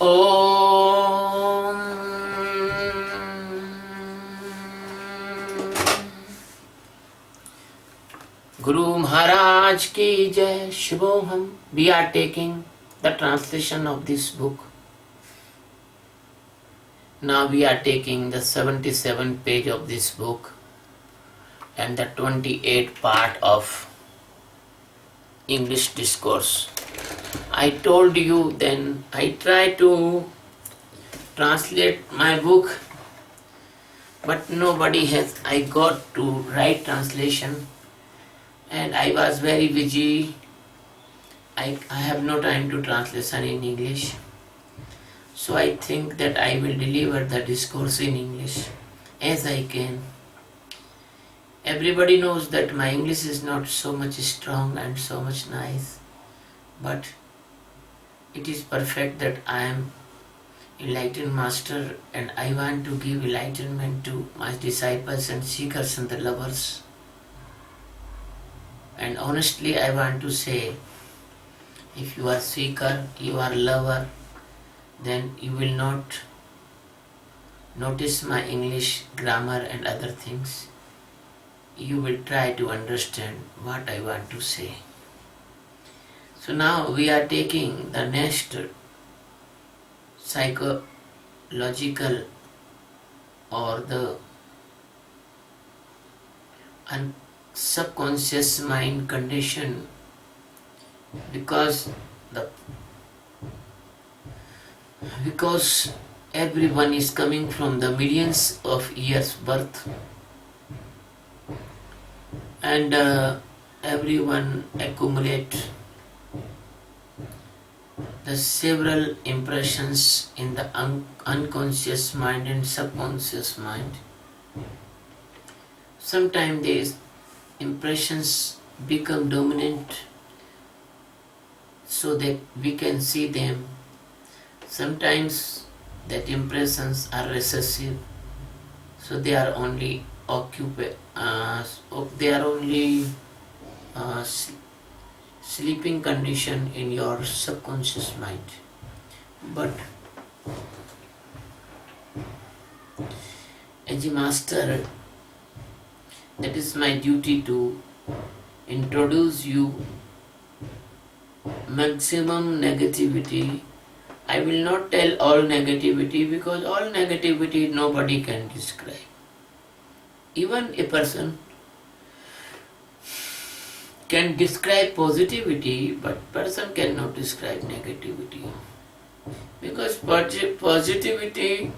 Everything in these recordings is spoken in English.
Om Guru Maharaj ki Jai. Shubhoham. We are taking the translation of this book. Now we are taking the 77th page of this book and the 28th part of English discourse. I told you then I try to translate my book, but nobody has. I got to write translation and I was very busy. I have no time to translation in English. So I think that I will deliver the discourse in English as I can. Everybody knows that my English is not so much strong and so much nice, but it is perfect that I am enlightened master and I want to give enlightenment to my disciples and seekers and the lovers. And honestly I want to say, if you are seeker, you are lover, then you will not notice my English grammar and other things. You will try to understand what I want to say. So now we are taking the next psychological or the subconscious mind condition, because everyone is coming from the millions of years birth, and everyone accumulate the several impressions in the unconscious mind and subconscious mind. Sometimes these impressions become dominant so that we can see them. Sometimes that impressions are recessive, so they are only sleeping condition in your subconscious mind. But as a master, that is my duty to introduce you maximum negativity. I will not tell all negativity, because all negativity nobody can describe. Even a person can describe positivity, but person cannot describe negativity, because positivity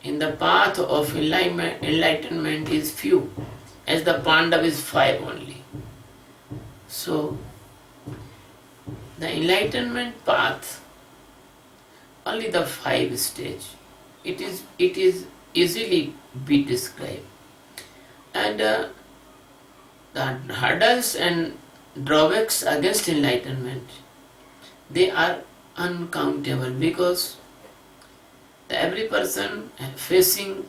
in the path of enlightenment is few, as the Pandav is 5 only. So the enlightenment path, only the 5 stage, it is easily be described, and the hurdles and drawbacks against enlightenment, they are uncountable, because every person facing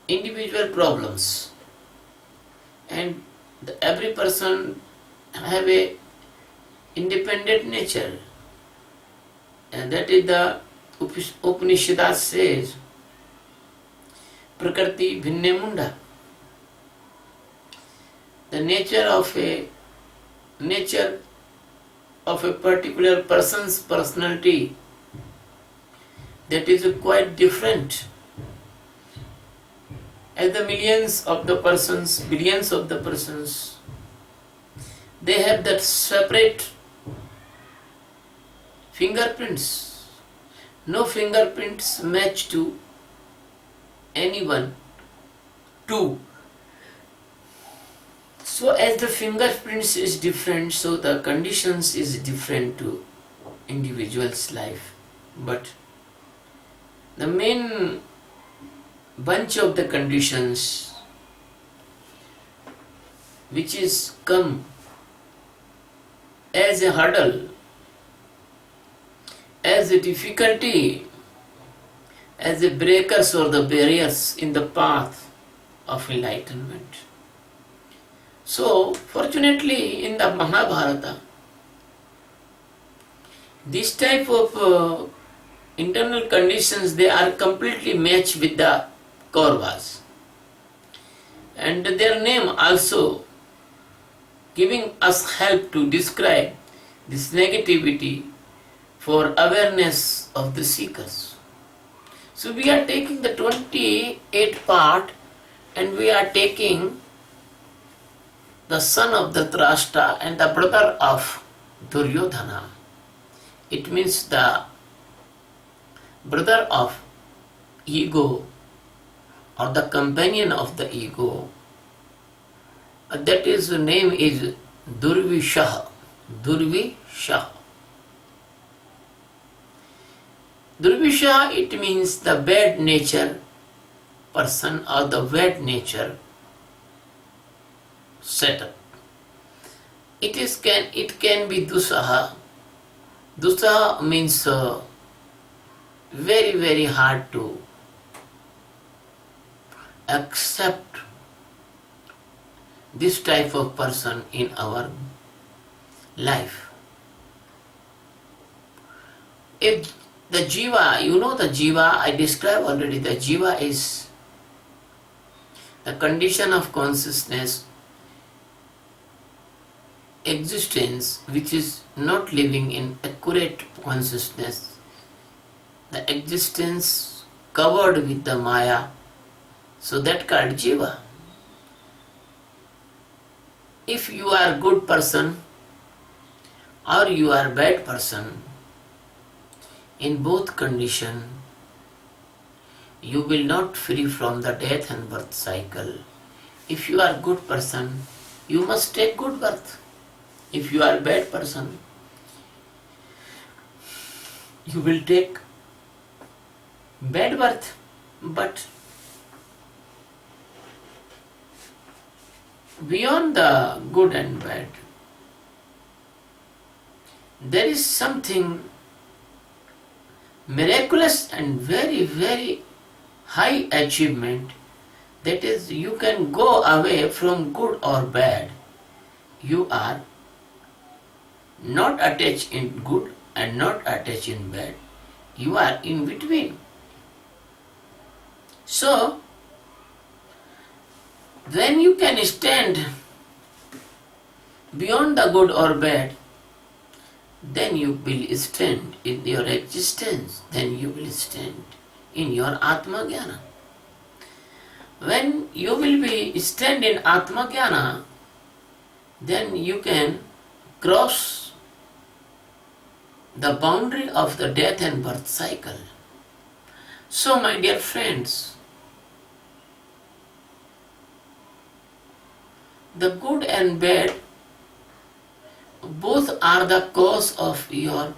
individual problems, and every person have a independent nature, and that is the Upanishad says, Prakriti Bhinne Munda. The nature of a particular person's personality, that is quite different. As the billions of the persons, they have that separate fingerprints. No fingerprints match to anyone too. So as the fingerprints is different, so the conditions is different to individual's life. But the main bunch of the conditions which is come as a hurdle, as a difficulty, as a breakers or the barriers in the path of enlightenment. So, fortunately, in the Mahabharata, This type of internal conditions, they are completely matched with the Kauravas. And their name also giving us help to describe this negativity for awareness of the seekers. So we are taking the 28 part, and we are taking the son of Dhritarashtra and the brother of Duryodhana. It means the brother of ego or the companion of the ego. That is, the name is Durvishaha. Durvishaha. Durvishaha, it means the bad nature person or the bad nature setup. It can be Dusaha. Dusaha means very, very hard to accept this type of person in our life. If the jiva, the jiva, I described already, the jiva is the condition of consciousness, existence, which is not living in accurate consciousness, the existence covered with the maya, so that called jiva. If you are good person or you are bad person, in both condition, you will not free from the death and birth cycle. If you are good person, you must take good birth. If you are bad person, you will take bad birth. But beyond the good and bad, there is something miraculous and very, very high achievement, that is, you can go away from good or bad. You are not attached in good and not attached in bad. You are in between. So, when you can stand beyond the good or bad, then you will stand in your existence, then you will stand in your Atma Jnana. When you will be stand in Atma Jnana, then you can cross the boundary of the death and birth cycle. So, my dear friends, the good and bad both are the cause of your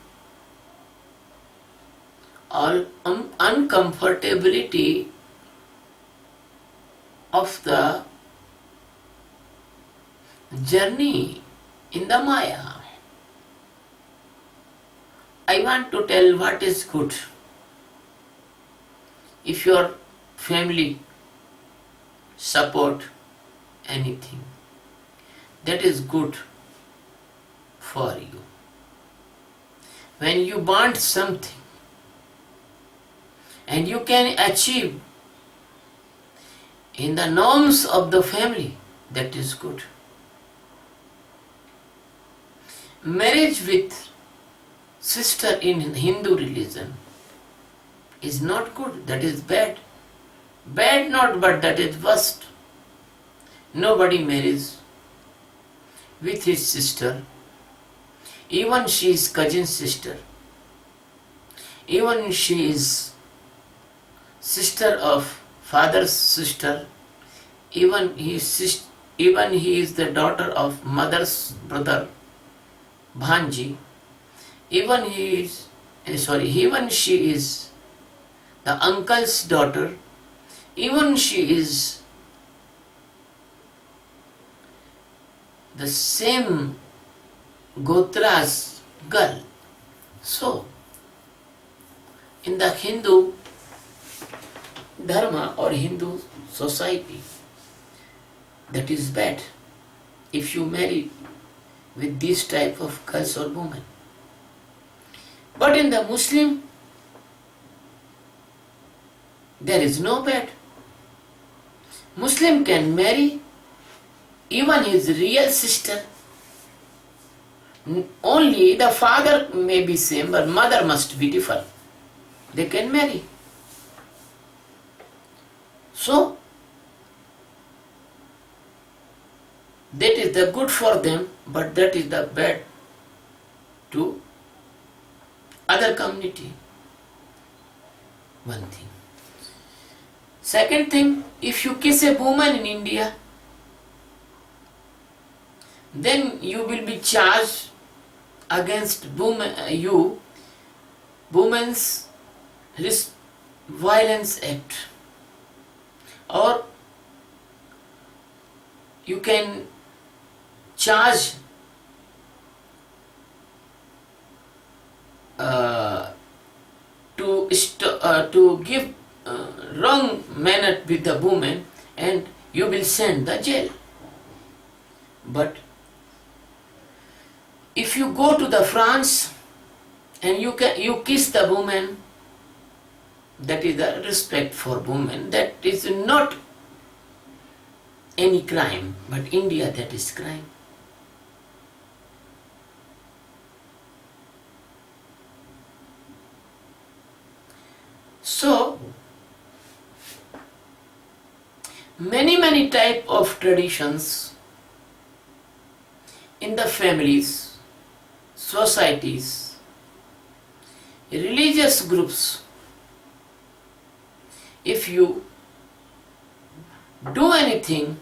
uncomfortability of the journey in the Maya. I want to tell what is good. If your family support anything, that is good for you. When you want something and you can achieve in the norms of the family, that is good. Marriage with sister in Hindu religion is not good, that is bad. Bad not, but that is worst. Nobody marries with his sister, even she is cousin sister, even she is sister of father's sister, even he is the daughter of mother's brother, Bhanji, even she is the uncle's daughter, even she is the same Gotra's girl. So, in the Hindu Dharma or Hindu society, that is bad if you marry with this type of girls or women. But in the Muslim, there is no bad. Muslim can marry even his real sister. Only the father may be same, but mother must be different. They can marry. So, that is the good for them, but that is the bad to other community. One thing. Second thing, if you kiss a woman in India, then you will be charged against women's violence act, or you can charge to give wrong manner with the woman, and you will send the jail. But if you go to the France and you kiss the woman, that is the respect for women. That is not any crime, but India, that is crime. So, many type of traditions in the families, societies, religious groups. If you do anything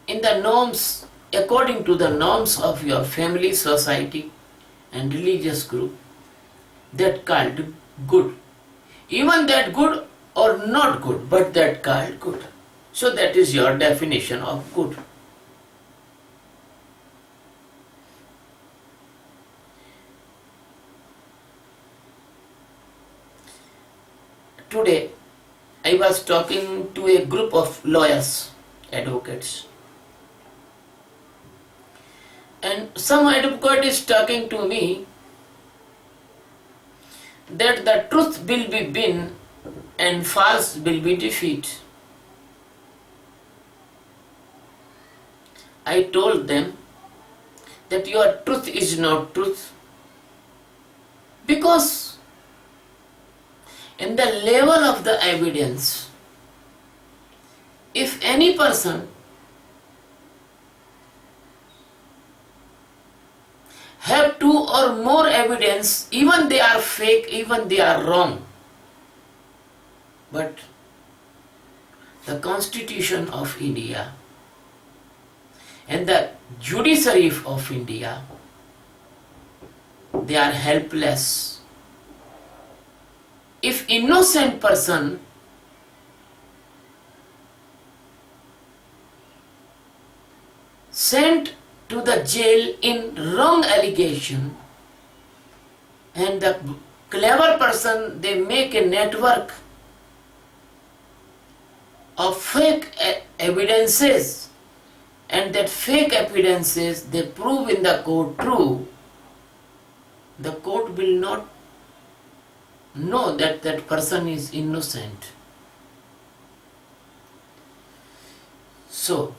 in the norms, according to the norms of your family, society and religious group, that called good. Even that good or not good, but that called good. So that is your definition of good. Today, I was talking to a group of lawyers, advocates. And some advocate is talking to me that the truth will be win and false will be defeat. I told them that your truth is not truth, because in the level of the evidence, if any person have two or more evidence, even they are fake, even they are wrong, but the Constitution of India and the judiciary of India, they are helpless. If innocent person sent to the jail in wrong allegation, and the clever person, they make a network of fake evidences, and that fake evidences they prove in the court true, the court will not know that that person is innocent. So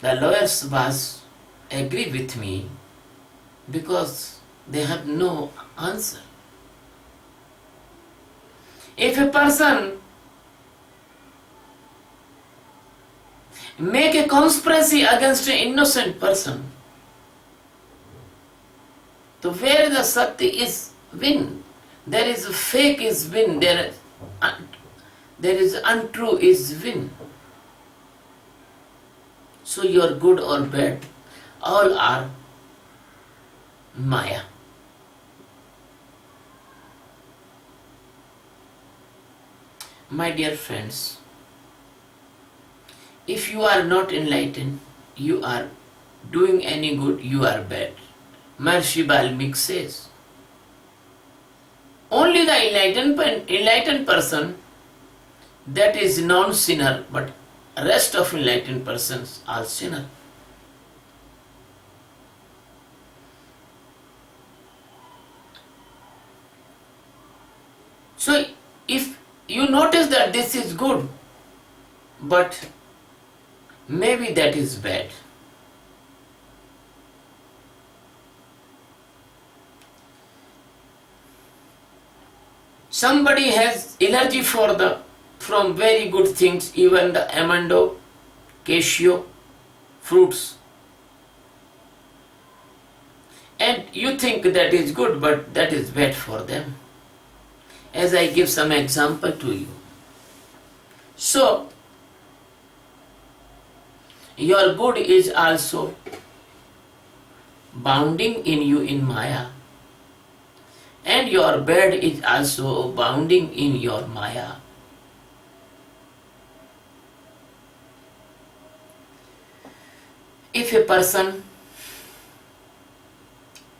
the lawyers was agree with me because they have no answer. If a person make a conspiracy against an innocent person, so where the Satya is win, there is fake is win, there is untrue is win. So your good or bad, all are Maya. My dear friends, if you are not enlightened, you are doing any good, you are bad. Maharishi Valmiki says, only the enlightened person, that is non-sinner, but rest of enlightened persons are sinner. you notice that this is good, but maybe that is bad. Somebody has allergy from very good things, even the amando, cashew, fruits. And you think that is good, but that is bad for them. As I give some example to you. So, your good is also bounding in you in Maya, and your bad is also bounding in your Maya. If a person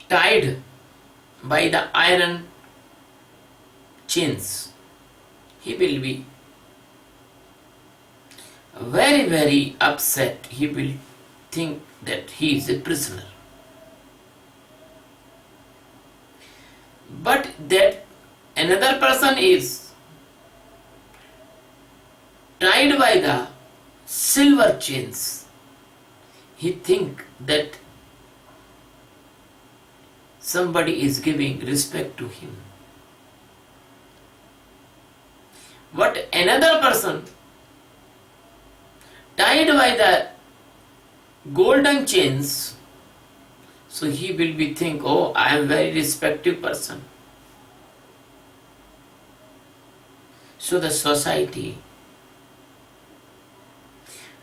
tied by the iron chains, he will be very, very upset. He will think that he is a prisoner. But that another person is tied by the silver chains, he think that somebody is giving respect to him. But another person tied by the golden chains, so he will be think, oh, I am very respected person. So the society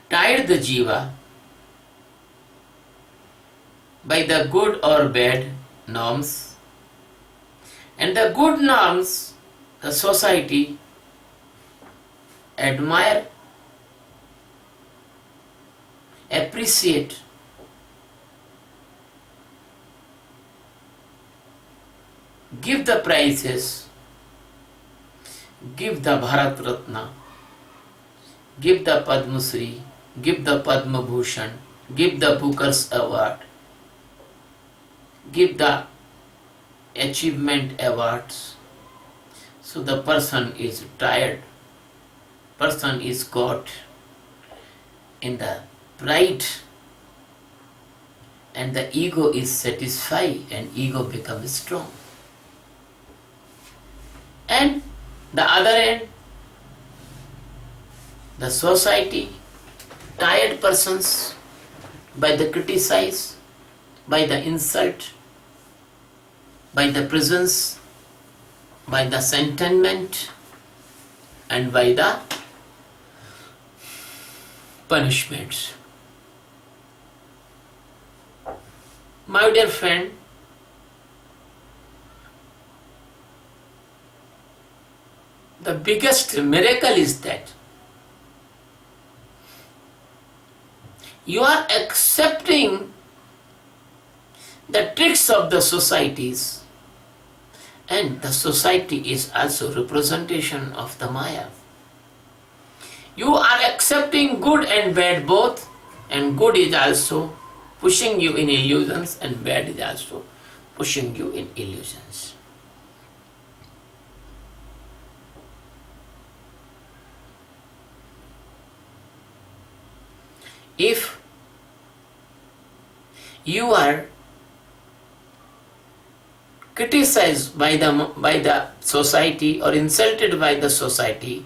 tied the jiva by the good or bad norms, and the good norms the society admire, appreciate, give the prizes, give the Bharat Ratna, give the Padma Shri, give the Padma Bhushan, give the Booker's Award, give the achievement awards. So the person is tired, person is caught in the pride, and the ego is satisfied and ego becomes strong. And the other end, the society tired persons by the criticize, by the insult, by the prisons, by the sentiment, and by the punishments. My dear friend, the biggest miracle is that you are accepting the tricks of the societies, and the society is also representation of the Maya. You are accepting good and bad both, and good is also pushing you in illusions, and bad is also pushing you in illusions. If you are criticized by the society or insulted by the society,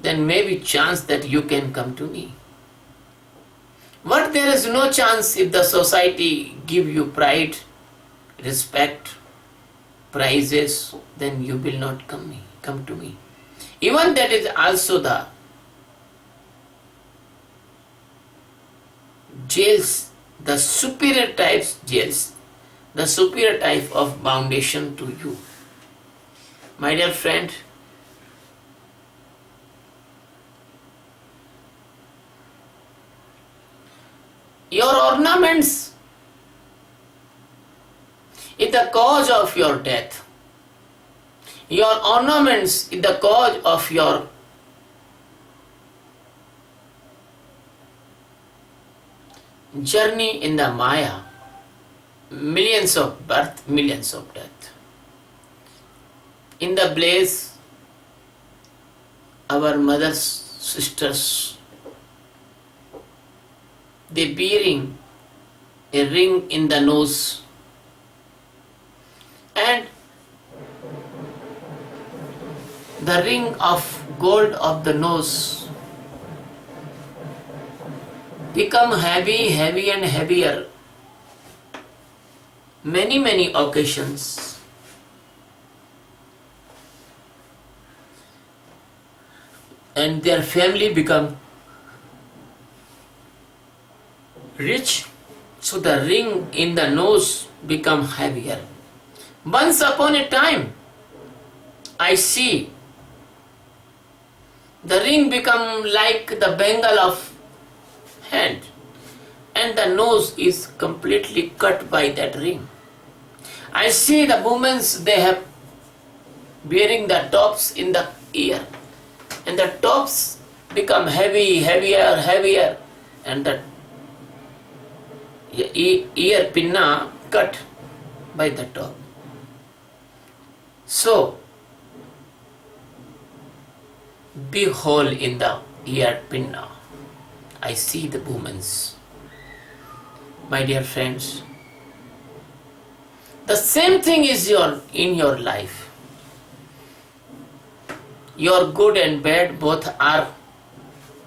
then maybe chance that you can come to me. But there is no chance if the society give you pride, respect, prizes, then you will not come to me. Even that is also the jails, the superior types jails, the superior type of foundation to you. My dear friend, your ornaments is the cause of your death. Your ornaments is the cause of your journey in the Maya. Millions of birth, millions of death. In the blaze our mother's sisters, they bearing a ring in the nose, and the ring of gold of the nose become heavy and heavier many occasions. And their family become rich, so the ring in the nose become heavier. Once upon a time, I see the ring become like the bangle of hand, and the nose is completely cut by that ring. I see the women, they have wearing the tops in the ear, and the tops become heavier, and the ear pinna cut by the top. So, big hole in the ear pinna. I see the women's. My dear friends, the same thing is in your life. Your good and bad both are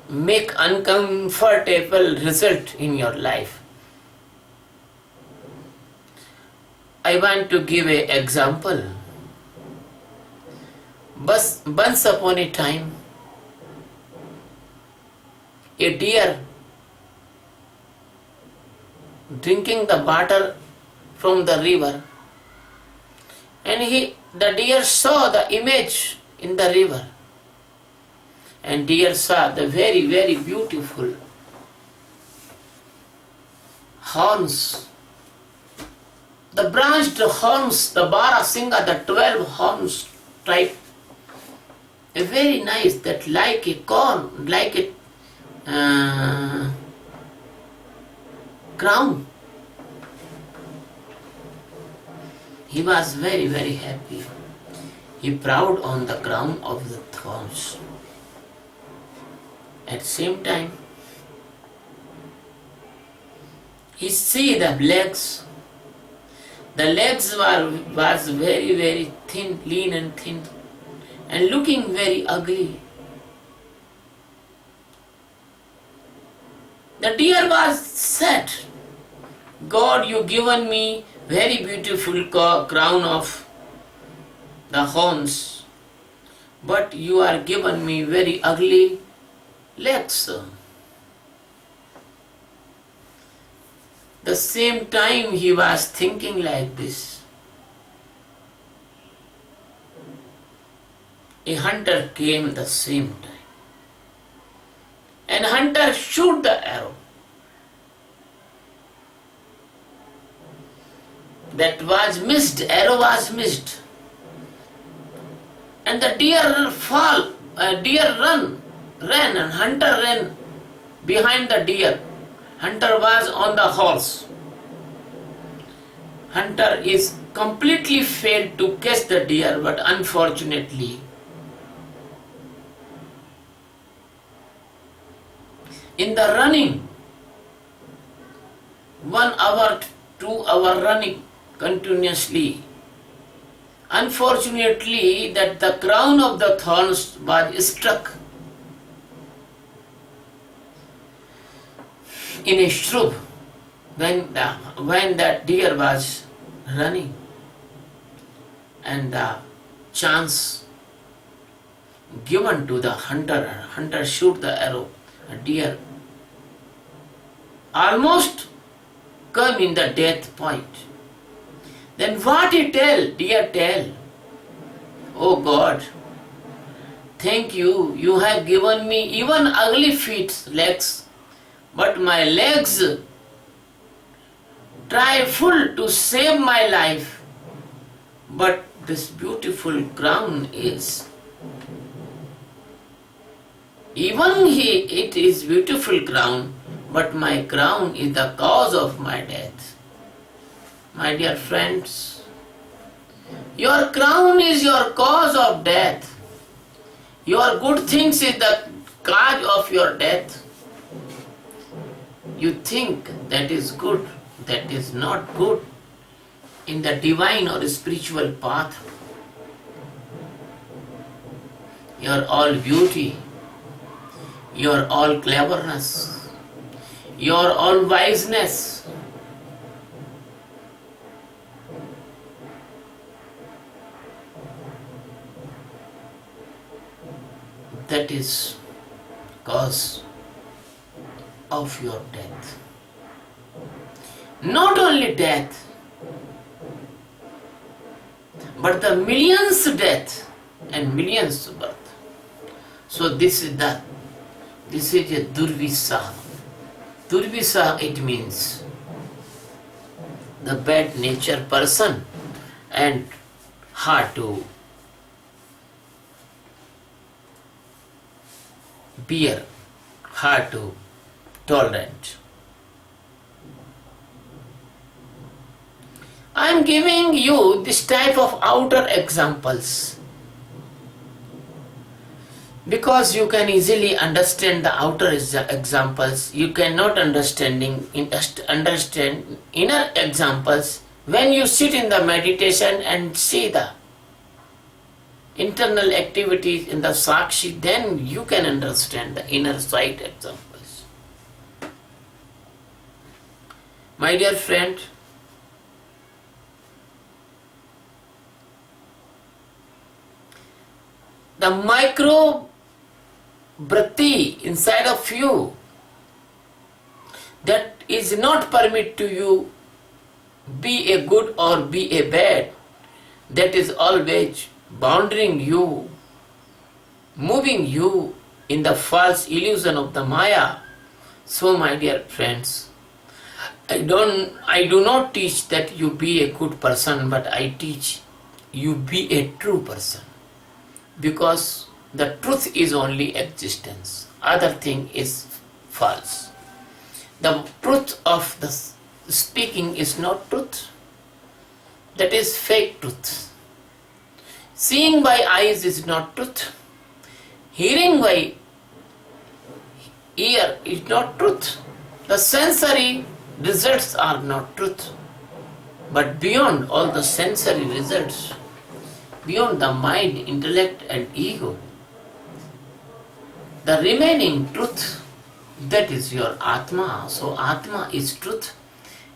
make uncomfortable result in your life. I want to give an example. Once upon a time, a deer drinking the water from the river, and the deer saw the image in the river, and deer saw the very beautiful horns, the branched horns, the Barasingha, the 12 horns type, a very nice, that like a corn, like a crown. He was very happy. He proud on the crown of the thorns. At the same time, he see the legs. The legs was very thin, lean and thin, and looking very ugly. The deer was sad. God, you given me very beautiful crown of the horns, but you are given me very ugly legs. The same time he was thinking like this, a hunter came the same time, and hunter shoot the arrow. That was missed, arrow was missed, and the deer ran, and hunter ran behind the deer. Hunter was on the horse. Hunter is completely failed to catch the deer, but unfortunately, in the running, 1 hour, 2 hour running continuously, unfortunately that the crown of the thorns was struck in a shrub when that deer was running, and the chance given to the hunter shoot the arrow, a deer almost come in the death point. Then what he tell? Deer tell, oh God, thank you, you have given me even ugly feet, legs, but my legs try full to save my life, but this beautiful crown is, it is beautiful crown, but my crown is the cause of my death. My dear friends, your crown is your cause of death. Your good things is the cause of your death. You think that is good, that is not good in the divine or spiritual path. Your all beauty, your all cleverness, your all wiseness, that is cause of your death. Not only death, but the millions death and millions birth. So this is a Durvisa. Durvisa, it means the bad nature person and hard to bear, hard to tolerate. I am giving you this type of outer examples because you can easily understand the outer examples. You cannot understand inner examples when you sit in the meditation and see the internal activities in the Sakshi, then you can understand the inner side examples. My dear friend, the micro vritti inside of you that is not permit to you be a good or be a bad, that is always bounding you, moving you in the false illusion of the Maya. So my dear friends, I do not teach that you be a good person, but I teach you be a true person. Because the truth is only existence, other thing is false. The truth of the speaking is not truth, that is fake truth. Seeing by eyes is not truth, hearing by ear is not truth, the sensory results are not truth. But beyond all the sensory results, beyond the mind, intellect and ego, the remaining truth, that is your Atma. So Atma is truth,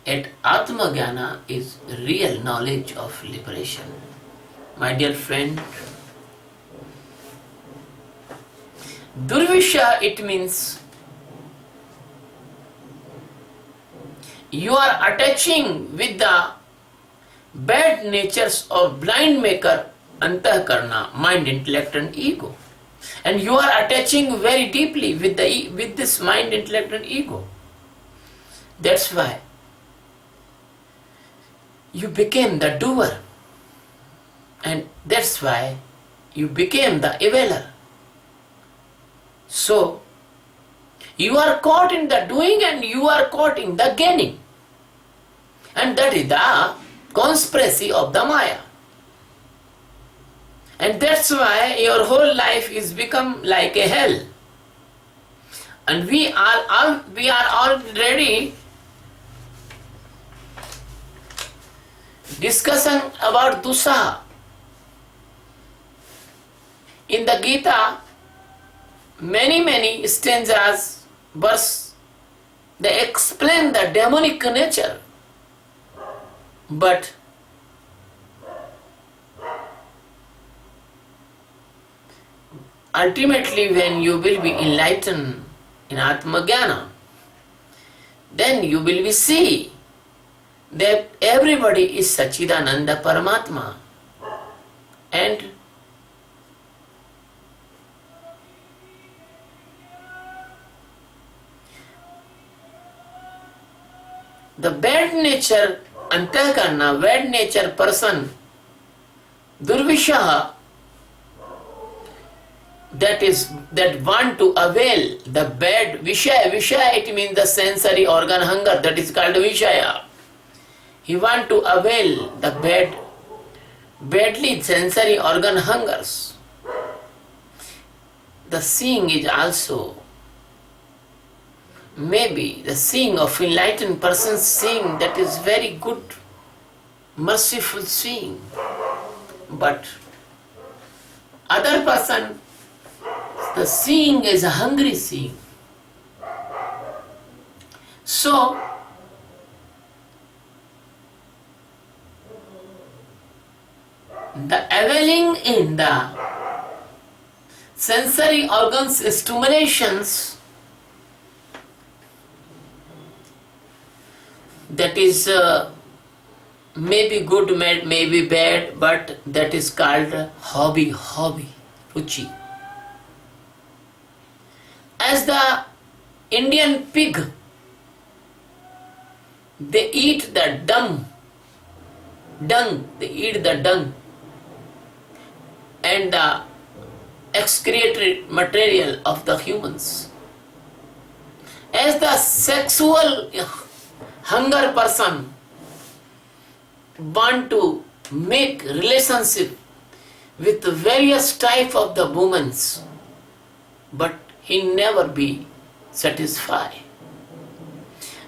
and Atma Jnana is real knowledge of liberation. My dear friend, Durvisha, it means you are attaching with the bad natures of blind maker, Antahkarna, mind, intellect and ego. And you are attaching very deeply with this mind, intellect and ego. That's why you became the doer. And that's why you became the aveler. So, you are caught in the doing and you are caught in the gaining. And that is the conspiracy of the Maya. And that's why your whole life is become like a hell. And we are already discussing about Dusaha. In the Gita, many stanzas, verse, they explain the demonic nature. But ultimately, when you will be enlightened in Atma Jnana, then you will be see that everybody is Sachidananda Paramatma. And the bad nature, Antahkarna, bad nature person, Durvishaha, that want to avail the bad Vishaya. Vishaya, it means the sensory organ hunger, that is called Vishaya. He want to avail the badly sensory organ hungers. the seeing is also, maybe the seeing of enlightened persons seeing, that is very good, merciful seeing. But other person, the seeing is a hungry seeing. So, the availing in the sensory organs stimulations, that is maybe good, maybe bad, but that is called hobby, ruchi. As the Indian pig, they eat the dung, they eat the dung and the excretory material of the humans. As the sexual hunger person want to make relationship with various type of the women, but he never be satisfied.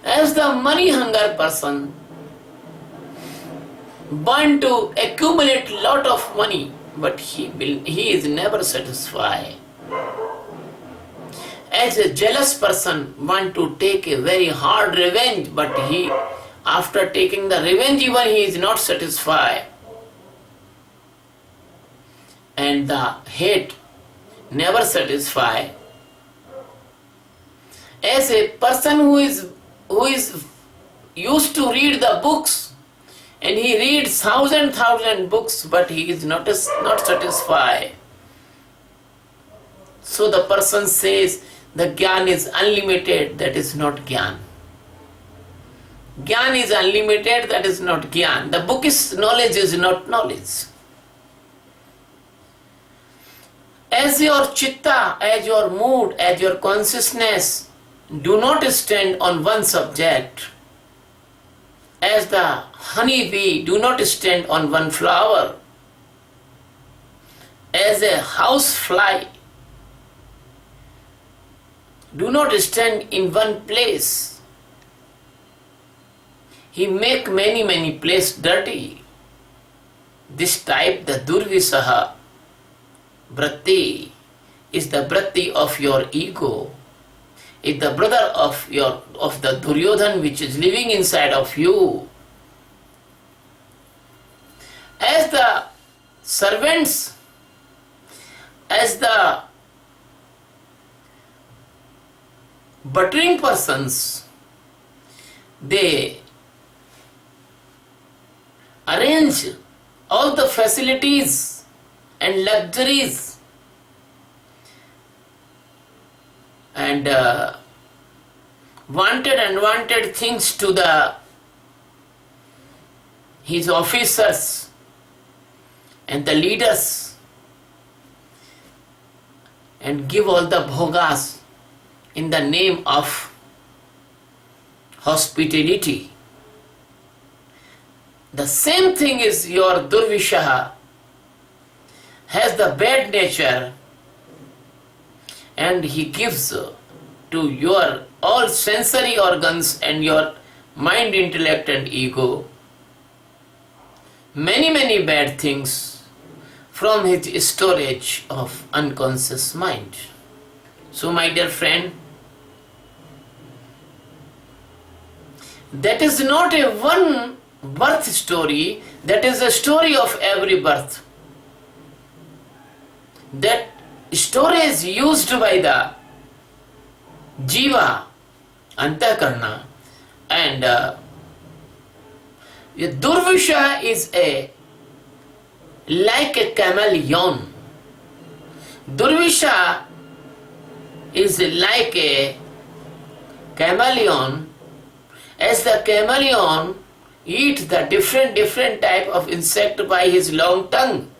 As the money hunger person want to accumulate lot of money, but he is never satisfied. As a jealous person want to take a very hard revenge, but he, after taking the revenge even, he is not satisfied. And the hate never satisfied. As a person who is used to read the books, and he reads thousand books, but he is not satisfied. So the person says the Gyan is unlimited, that is not Gyan. Gyan is unlimited, that is not Gyan. The book is knowledge, is not knowledge. As your chitta, as your mood, as your consciousness do not stand on one subject, as the honey bee do not stand on one flower, as a house fly do not stand in one place, he make many places dirty. This type, the Durvisaha Vritti, is the Vritti of your ego, is the brother of the Duryodhan which is living inside of you. As the servants, as the buttering persons, they arrange all the facilities and luxuries and wanted and unwanted things to his officers and the leaders, and give all the bhogas in the name of hospitality. The same thing is your Durvishaha, has the bad nature, and he gives to your all sensory organs and your mind, intellect and ego many bad things from his storage of unconscious mind. So my dear friend, that is not a one birth story, that is a story of every birth. That story is used by the Jiva, Antakarna, and Durvisha is like a chameleon. Durvisha is like a chameleon. As the chameleon eats the different type of insect by his long tongue,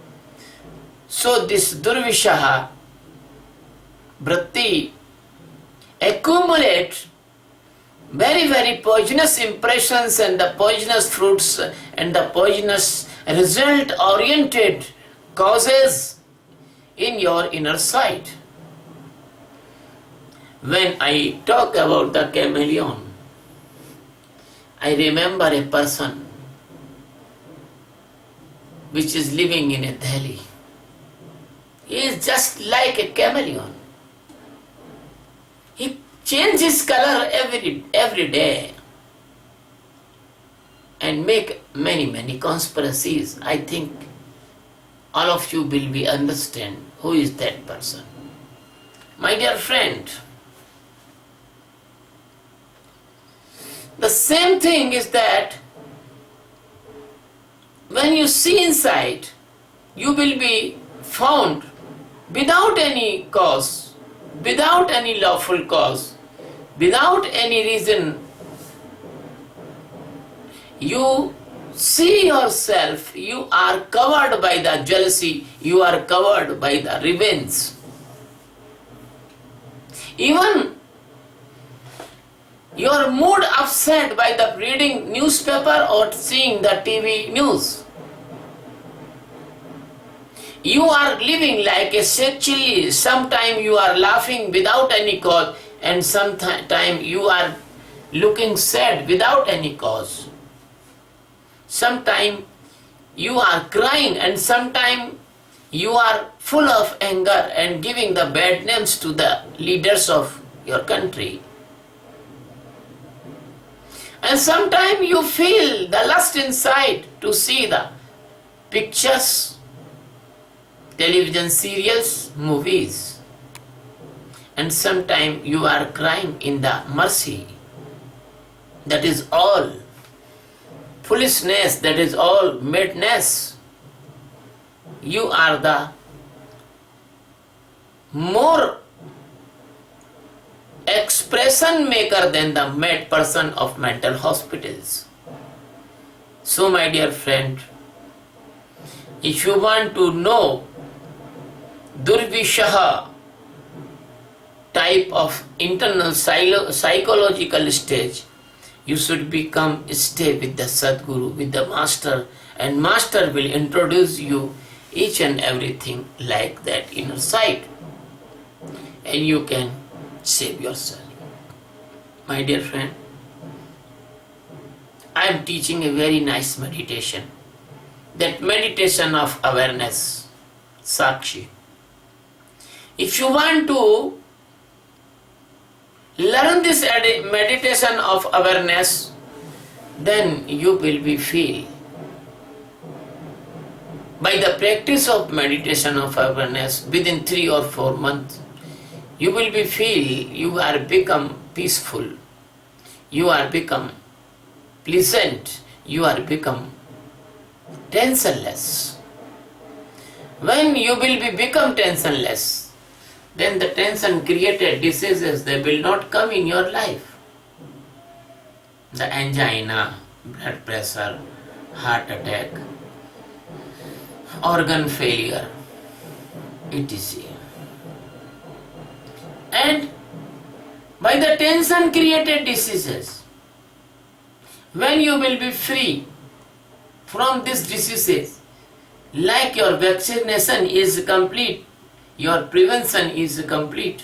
so this Durvishaha Vritti accumulate very poisonous impressions and the poisonous fruits and the poisonous result oriented causes in your inner sight. When I talk about the chameleon, I remember a person which is living in a Delhi. He is just like a chameleon. He changes color every day and make many conspiracies. I think all of you will be understand who is that person. My dear friend, the same thing is that when you see inside, you will be found without any cause, without any lawful cause, without any reason. You see yourself, you are covered by the jealousy, you are covered by the revenge. Even your mood upset by the reading newspaper or seeing the TV news. You are living like a chili. Sometimes you are laughing without any cause, and sometimes you are looking sad without any cause. Sometimes you are crying, and sometimes you are full of anger and giving the bad names to the leaders of your country. And sometimes you feel the lust inside to see the pictures, television serials, movies. And sometimes you are crying in the mercy. That is all foolishness, that is all madness. You are the more expression maker than the mad person of mental hospitals. So my dear friend, if you want to know Durvishaha type of internal psychological stage, you should stay with the Sadguru, with the Master, and Master will introduce you each and everything like that inner sight, and you can save yourself. My dear friend, I am teaching a very nice meditation. That meditation of awareness, Sakshi. If you want to learn this meditation of awareness, then you will be feel. By the practice of meditation of awareness, within 3 or 4 months, you will be feel you are become peaceful, you are become pleasant, you are become tensionless. When you will be become tensionless, then the tension created diseases, they will not come in your life. The angina, blood pressure, heart attack, organ failure, etc. And by the tension created diseases, when you will be free from these diseases, like your vaccination is complete, your prevention is complete,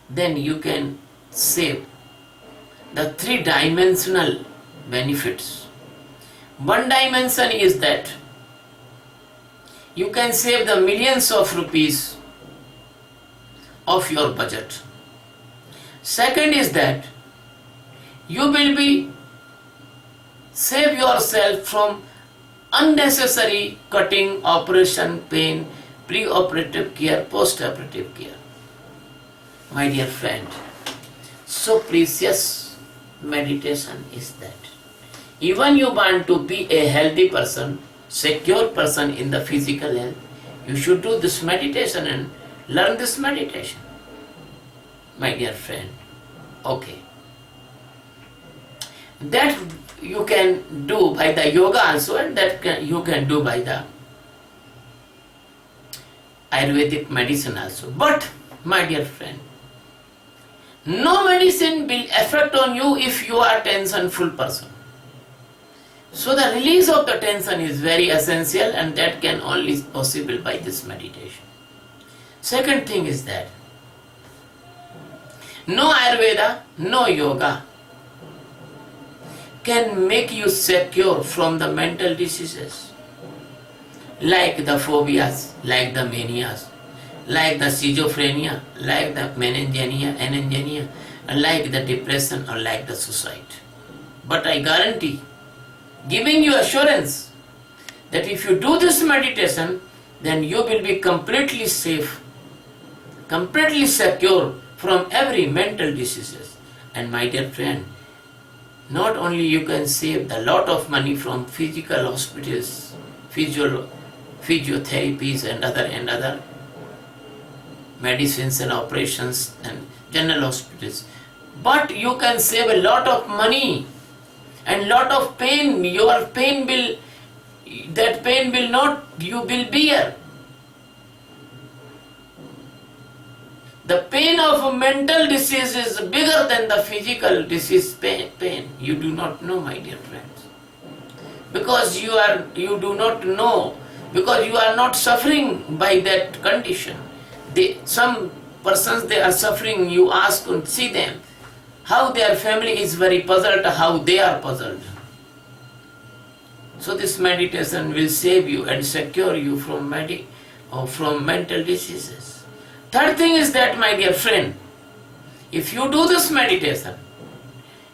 then you can save the 3-dimensional benefits. One dimension is that you can save the millions of rupees of your budget. Second is that you will be save yourself from unnecessary cutting, operation, pain, pre-operative care, post-operative care. My dear friend, so precious meditation is that. Even you want to be a healthy person, secure person in the physical health, you should do this meditation and learn this meditation. My dear friend, okay. That you can do by the yoga also, and that you can do by the Ayurvedic medicine also. But, my dear friend, no medicine will affect on you if you are tensionful person. So the release of the tension is very essential, and that can only be possible by this meditation. Second thing is that no Ayurveda, no yoga can make you secure from the mental diseases like the phobias, like the manias, like the schizophrenia, like the anangenia, like the depression or like the suicide. But I guarantee, giving you assurance that if you do this meditation, then you will be completely safe, completely secure from every mental diseases. And my dear friend, not only you can save a lot of money from physical hospitals, physiotherapies and other medicines and operations and general hospitals, but you can save a lot of money and lot of pain. Your pain will, that pain will not, you will bear. The pain of mental disease is bigger than the physical disease pain. You do not know, my dear friends. Because you do not know, because you are not suffering by that condition. Some persons, they are suffering, you ask and see them, how their family is very puzzled, how they are puzzled. So this meditation will save you and secure you from mental diseases. Third thing is that, my dear friend, if you do this meditation,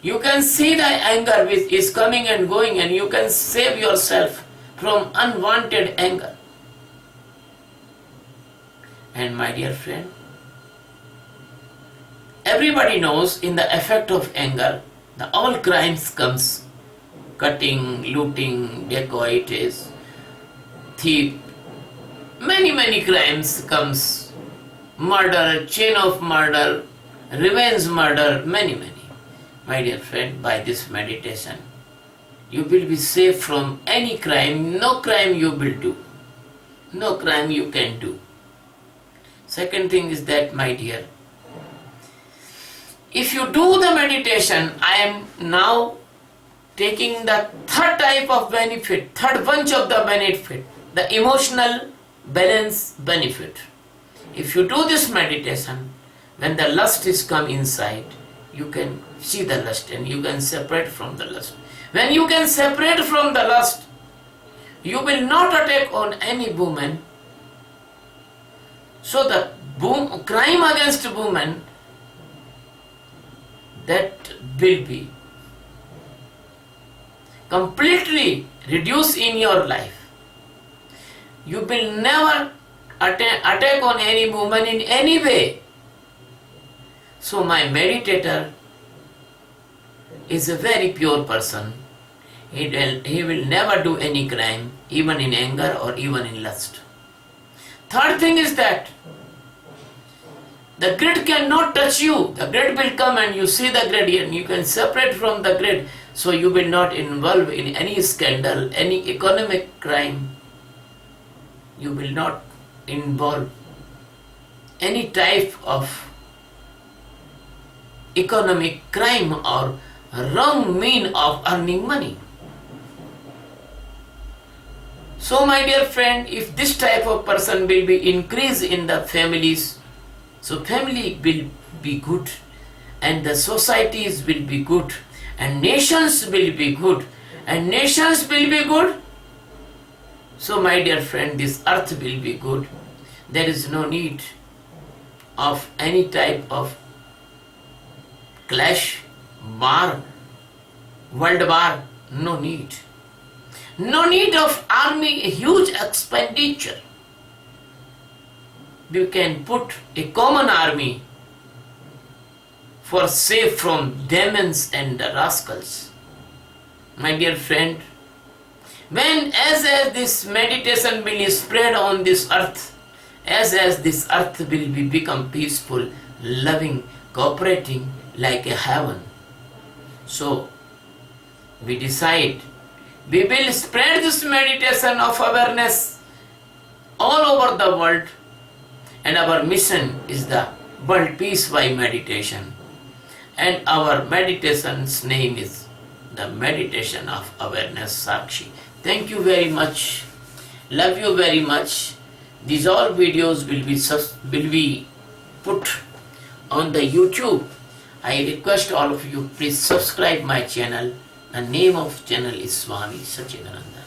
you can see the anger which is coming and going, and you can save yourself from unwanted anger. And my dear friend, everybody knows in the effect of anger, all crimes comes, cutting, looting, dacoities, thief, many crimes comes, murder, chain of murder, revenge murder, many. My dear friend, by this meditation, you will be safe from any crime. No crime you will do. No crime you can do. Second thing is that, my dear, if you do the meditation, I am now taking the third type of benefit, third bunch of the benefit, the emotional balance benefit. If you do this meditation, when the lust is come inside, you can see the lust and you can separate from the lust. When you can separate from the lust, you will not attack on any woman. So the crime against woman, that will be completely reduced in your life. You will never attack on any woman in any way. So my meditator is a very pure person. He will never do any crime, even in anger or even in lust. Third thing is that the grid cannot touch you. The grid will come and you see the grid and you can separate from the grid. So you will not involve in any scandal, any economic crime. You will not involve any type of economic crime or wrong mean of earning money. So my dear friend, if this type of person will be increased in the families, so family will be good and the societies will be good and nations will be good and nations will be good. So my dear friend, this earth will be good. There is no need of any type of clash, war, world war, no need. No need of army, a huge expenditure. You can put a common army for save from demons and the rascals. My dear friend, when as this meditation will spread on this earth, as this earth will become peaceful, loving, cooperating like a heaven. So we decide we will spread this meditation of awareness all over the world, and our mission is the World Peace by Meditation, and our meditation's name is the Meditation of Awareness Sakshi. Thank you very much. Love you very much. These all videos will be put on the YouTube, I request all of you, please subscribe my channel. The name of channel is Swami Sachidananda.